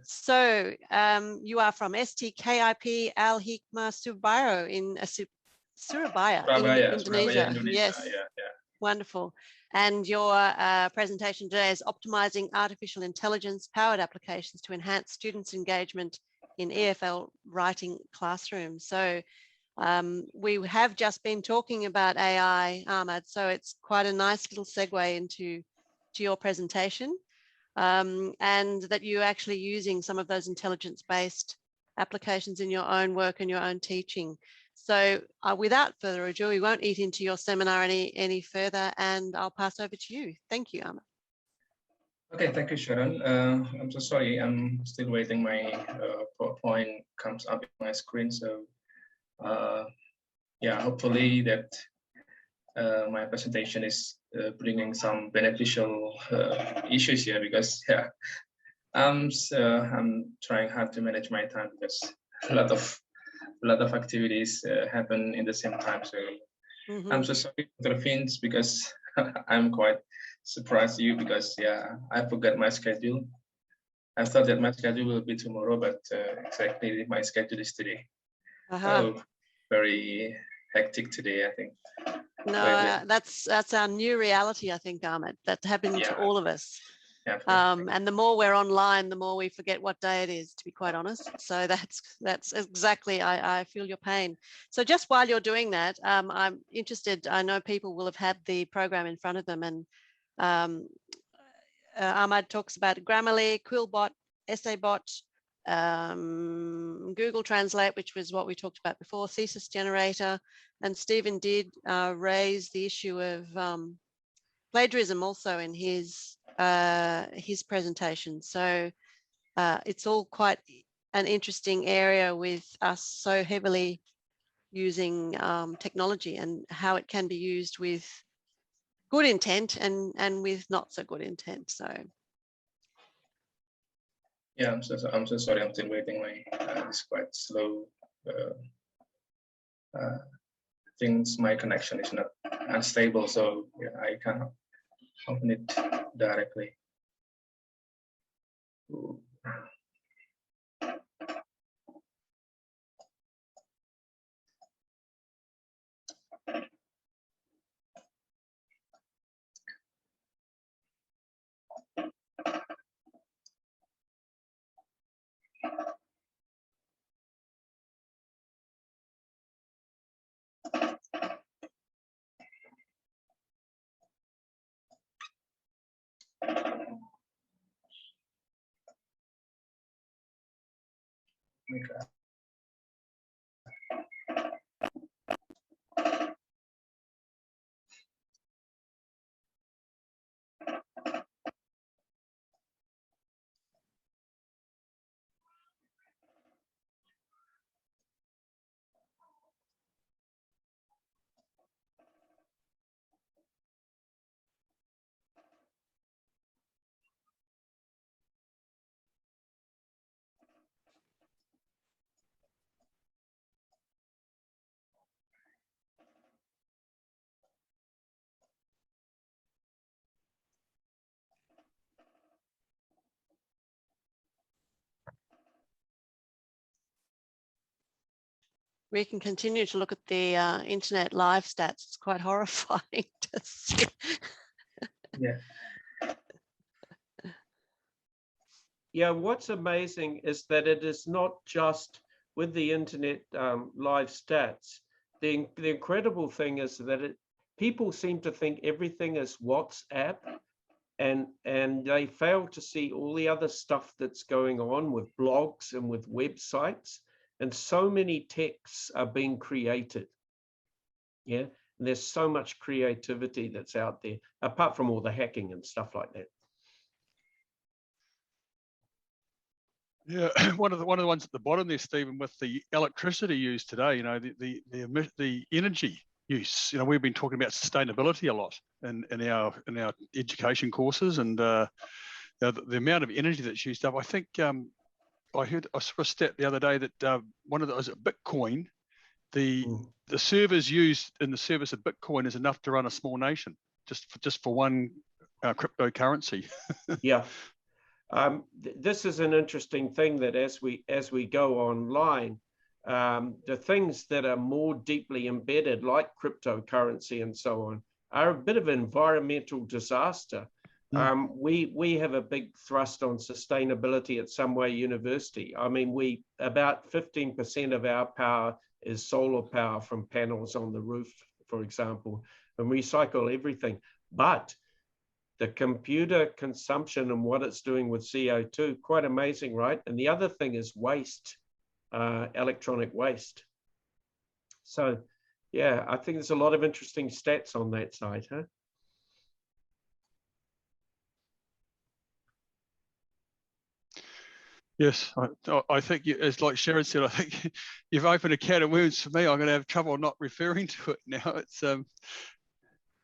So you are from STKIP Al Hikmah Surabaya in Surabaya, Indonesia. Yes, wonderful. And your presentation today is optimizing artificial intelligence powered applications to enhance students' engagement in EFL writing classrooms. So we have just been talking about AI, Ahmad, so it's quite a nice little segue into your presentation, and that you're actually using some of those intelligence-based applications in your own work and your own teaching. So without further ado, we won't eat into your seminar any further, and I'll pass over to you. Thank you, Ahmad. Okay, thank you, Sharon. I'm so sorry, I'm still waiting. My PowerPoint comes up on my screen, so yeah, hopefully that my presentation is bringing some beneficial issues here, because yeah, I'm trying hard to manage my time because a lot of activities happen in the same time. So I'm so sorry for the Philippines, because I'm quite surprised you, because yeah, I forgot my schedule. I thought that my schedule will be tomorrow, but exactly my schedule is today. So very hectic today, I think. No, that's our new reality, I think, Ahmed. That's happening to all of us. And the more we're online, the more we forget what day it is, to be quite honest. So that's exactly, I feel your pain. So just while you're doing that, I'm interested, I know people will have had the program in front of them, and Ahmad talks about Grammarly, Quillbot, EssayBot, Google Translate, which was what we talked about before, Thesis Generator, and Stephen did raise the issue of plagiarism also in his presentation. So it's all quite an interesting area with us so heavily using technology, and how it can be used with good intent and with not so good intent. So yeah, I'm so sorry, I'm still waiting. My it's quite slow. Things, my connection is not unstable, so yeah, I cannot open it directly. we can continue to look at the internet live stats. It's quite horrifying to see. Yeah. Yeah, what's amazing is that it is not just with the internet live stats. The incredible thing is that people seem to think everything is WhatsApp, and they fail to see all the other stuff that's going on with blogs and with websites. And so many texts are being created. Yeah, and there's so much creativity that's out there, apart from all the hacking and stuff like that. Yeah, one of the ones at the bottom there, Stephen, with the electricity used today, you know, the energy use. You know, we've been talking about sustainability a lot in our education courses, and the amount of energy that's used up. I think I saw a stat the other day that one of those at Bitcoin, the servers used in the service of Bitcoin is enough to run a small nation, just for one cryptocurrency. Yeah. This is an interesting thing, that as we go online, the things that are more deeply embedded, like cryptocurrency and so on, are a bit of an environmental disaster. We have a big thrust on sustainability at Someway University. I mean, about 15% of our power is solar power from panels on the roof, for example, and we recycle everything. But the computer consumption and what it's doing with CO2, quite amazing, right? And the other thing is waste, electronic waste. So, yeah, I think there's a lot of interesting stats on that side, huh? Yes, I think it's like Sharon said. I think you've opened a can of worms for me. I'm going to have trouble not referring to it now. It's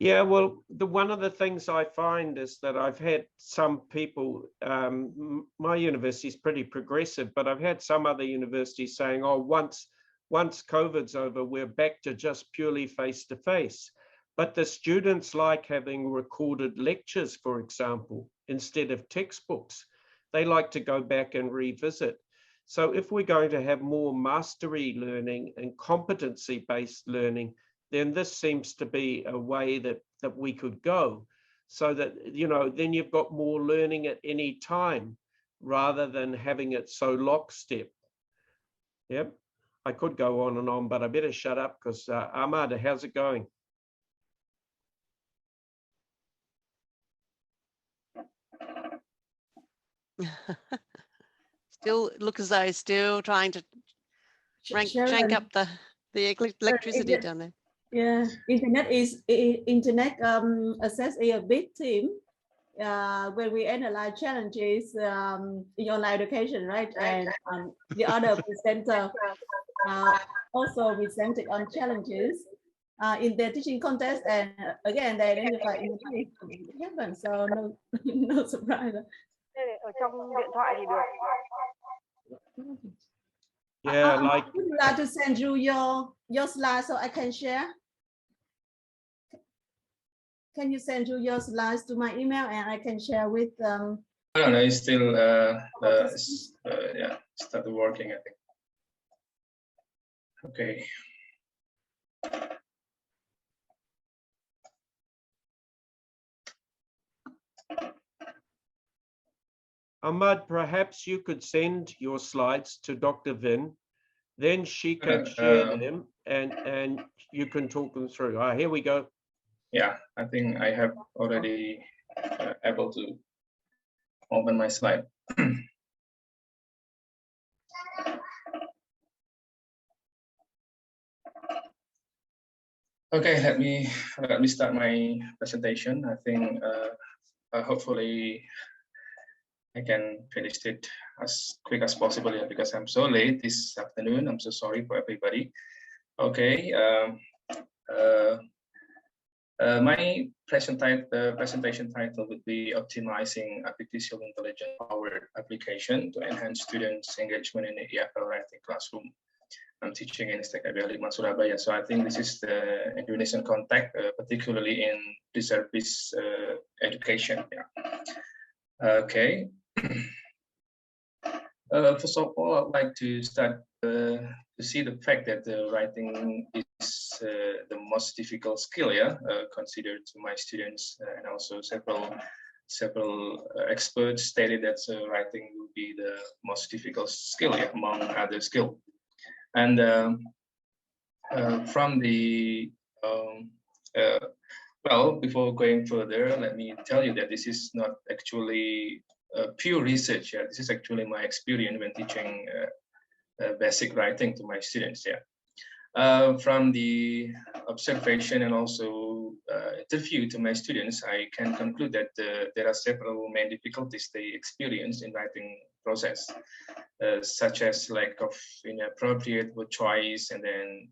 Yeah, well, one of the things I find is that I've had some people. My university is pretty progressive, but I've had some other universities saying, "Oh, once COVID's over, we're back to just purely face-to-face." But the students like having recorded lectures, for example, instead of textbooks. They like to go back and revisit. So if we're going to have more mastery learning and competency-based learning, then this seems to be a way that we could go, so that, you know, then you've got more learning at any time rather than having it so lockstep. Yep, I could go on and on, but I better shut up, because Ahmad, how's it going? Still look as though he's still trying to crank up the electricity down there. Yeah, internet access is a big team when we analyze challenges in online education, right? And the other presenter also presented on challenges in their teaching context, and again they identify inequality happen. So no surprise. Ở trong điện thoại thì được. Yeah, like. Would you like to send you your slides so I can share? Can you send your slides to my email and I can share with No, it's still yeah, started working, I think. Okay. Ahmad, perhaps you could send your slides to Dr. Vin, then she can share them and you can talk them through. Here we go. Yeah, I think I have already able to open my slide. Okay, let me start my presentation. I think hopefully I can finish it as quick as possible, yeah, because I'm so late this afternoon. I'm so sorry for everybody. Okay. My presentation title would be Optimizing Artificial Intelligence Powered Application to Enhance Students' Engagement in the EFL Writing Classroom. I'm teaching in AAAF Mr Surabaya, so I think this is the Indonesian context, particularly in reservist education. Yeah. Okay. First of all, I'd like to start to see the fact that writing is the most difficult skill, yeah, considered to my students, and also several experts stated that writing will be the most difficult skill, yeah, among other skills. And from the well, before going further, let me tell you that this is not actually pure research. Yeah, this is actually my experience when teaching basic writing to my students. Yeah, from the observation and also interview to my students, I can conclude that there are several main difficulties they experience in writing process, such as lack of inappropriate word choice, and then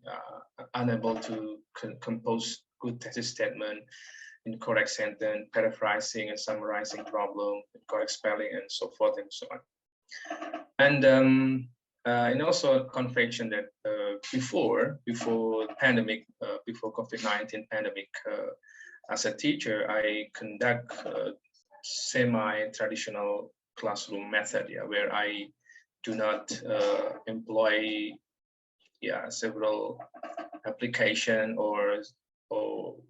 unable to compose good thesis statement, incorrect sentence, paraphrasing and summarizing problem, incorrect spelling, and so forth and so on. And also confession that before pandemic, before COVID-19 pandemic, as a teacher, I conduct semi-traditional classroom method, where I do not employ several application or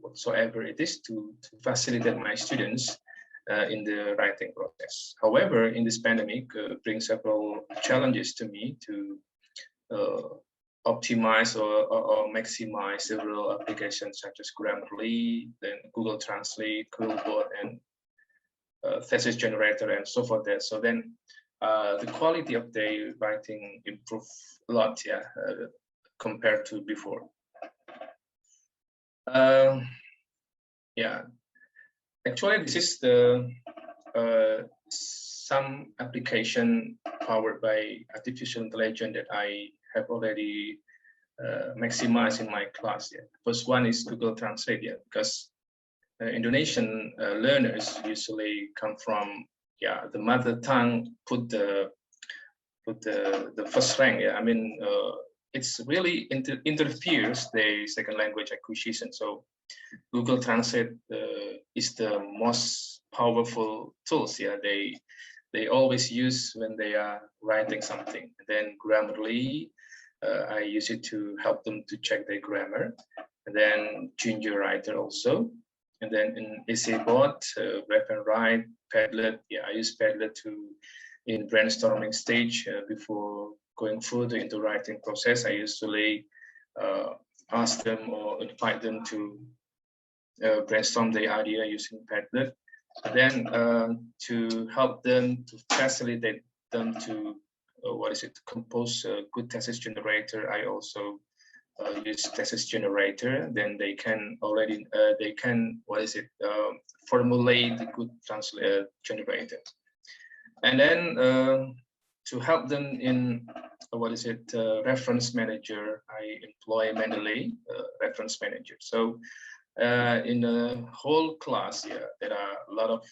whatsoever it is to facilitate my students in the writing process. However, in this pandemic brings several challenges to me to optimize or maximize several applications such as Grammarly, then Google Translate, Quillbot, and thesis generator, and so forth. So then the quality of the writing improved a lot, compared to before. Actually, this is the some application powered by artificial intelligence that I have already maximized in my class. First one is Google Translate, because Indonesian learners usually come from the mother tongue, put the first rank. I mean, it's really interferes the second language acquisition. So Google Translate is the most powerful tools. They always use when they are writing something. And then Grammarly, I use it to help them to check their grammar. And then Ginger Writer also. And then in EsayBot, Ref and Write, Padlet. I use Padlet in brainstorming stage before going further into writing process. I usually ask them or invite them to brainstorm the idea using Padlet. Then to help them, to facilitate them to compose a good thesis generator, I also use thesis generator. Then they can already formulate the good generator. And then to help them in reference manager, I employ Mendeley reference manager. So in the whole class, there are a lot of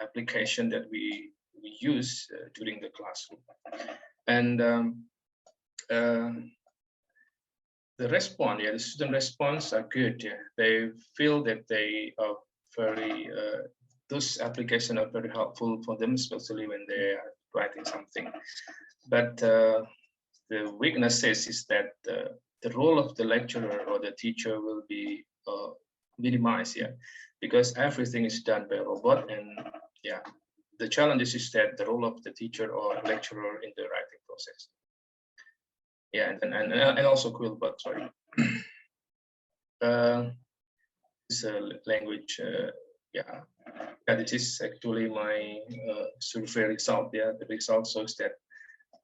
application that we use during the classroom. And the response, the student response are good. They feel that they are very, those applications are very helpful for them, especially when they are writing something. But the weakness is that the role of the lecturer or the teacher will be minimized, because everything is done by robot. And the challenge is that the role of the teacher or lecturer in the writing process. And also Quillbot, sorry. It's a language, this is actually my survey result. The result shows that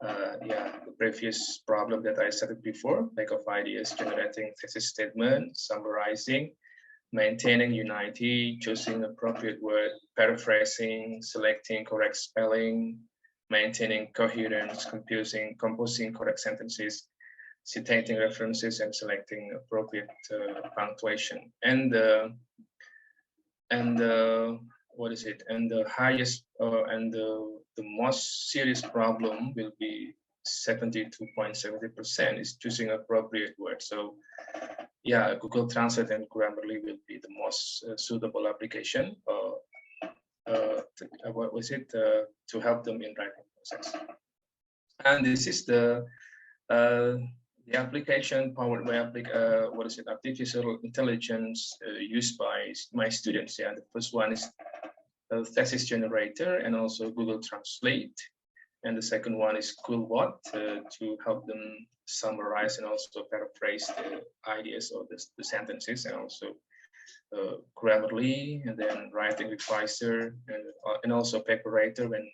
the previous problem that I stated before, lack of ideas, generating thesis statement, summarizing, maintaining unity, choosing appropriate word, paraphrasing, selecting correct spelling, maintaining coherence, composing correct sentences, citating references, and selecting appropriate punctuation. And the highest and the most serious problem will be 72.70% is choosing appropriate words. So Google Translate and Grammarly will be the most suitable application to help them in writing process. And this is the application powered by artificial intelligence used by my students. The first one is thesis generator and also Google Translate, and the second one is Quillbot to help them summarize and also paraphrase the ideas or the sentences, and also Grammarly, and then Writing Reviser, and also Paperator when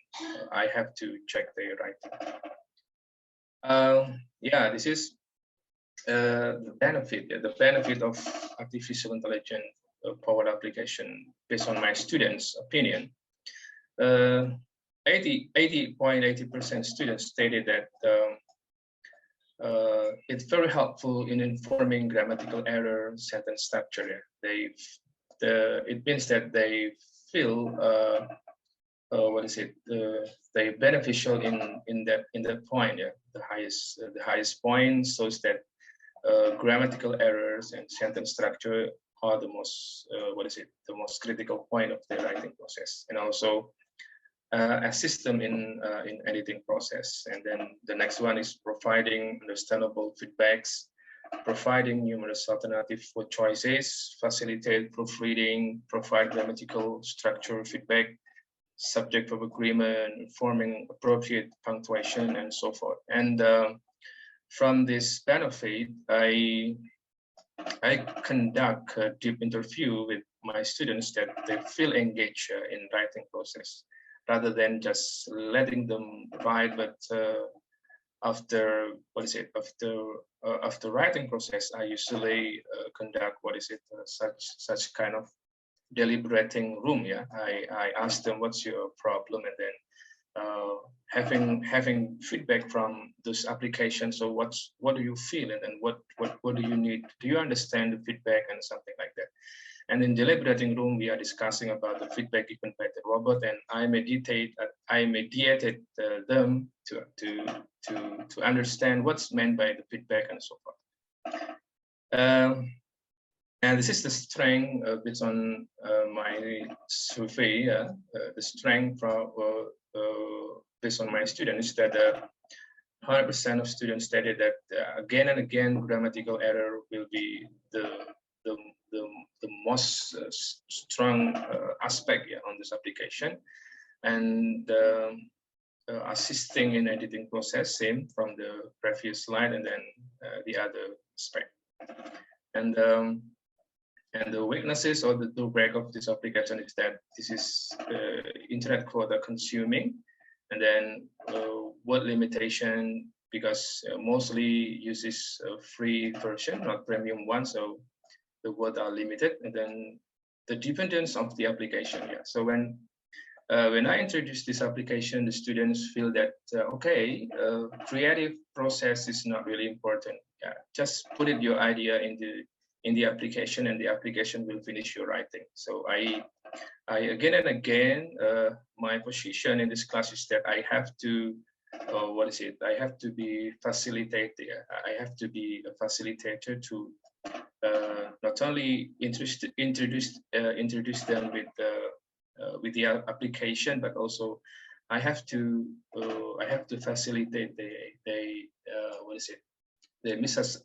I have to check the writing. This is the benefit of artificial intelligence powered application based on my students' opinion. 80.80% students stated that it's very helpful in informing grammatical error, sentence structure. It means that they feel they beneficial in that point. The highest point shows that grammatical errors and sentence structure are the most the most critical point of the writing process. And also a system in editing process. And then the next one is providing understandable feedbacks, providing numerous alternatives for choices, facilitate proofreading, provide grammatical structure feedback, subject of agreement, forming appropriate punctuation, and so forth. And from this benefit, I conduct a deep interview with my students that they feel engaged in writing process, rather than just letting them write. But after after writing process, I usually conduct such kind of deliberating room. Yeah, I ask them, what's your problem, and then having feedback from those applications. So what do you feel, and then what do you need? Do you understand the feedback, and something like that? And in deliberating room, we are discussing about the feedback given by the robot, and I mediated them to understand what's meant by the feedback and so forth. And this is the strength based on my survey. The strength from based on my students, that 100% of students stated that again and again grammatical error will be the most strong aspect on this application. And assisting in editing process, same from the previous slide, and then the other aspect. And the weaknesses or the drawback of this application is that this is internet code consuming, and then word limitation, because mostly uses a free version, not premium one, so the words are limited. And then the dependence of the application. Yeah. So when I introduce this application, the students feel that okay, creative process is not really important. Yeah, just put your idea in the application, and the application will finish your writing. So I again and again, my position in this class is that I have to I have to be facilitator. I have to be a facilitator to not only introduce them with the application, but also I have to facilitate the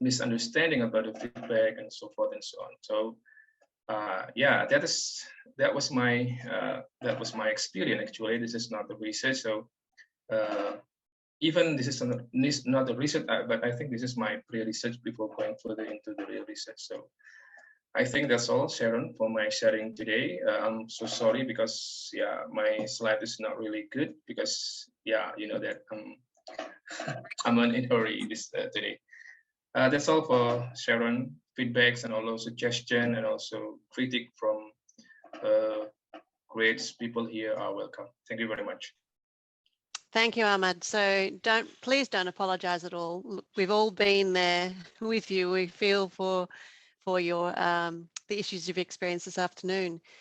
misunderstanding about the feedback and so forth and so on. So yeah, that was my experience. Actually, this is not the research. So even this is not the research, but I think this is my pre-research before going further into the real research. So I think that's all, Sharon, for my sharing today. I'm so sorry because yeah, my slide is not really good because yeah, you know that I'm in a hurry today. That's all for Sharon. Feedbacks and also suggestion and also critique from great people here are welcome. Thank you very much. Thank you, Ahmad. So please don't apologize at all. Look, we've all been there with you. We feel for your the issues you've experienced this afternoon.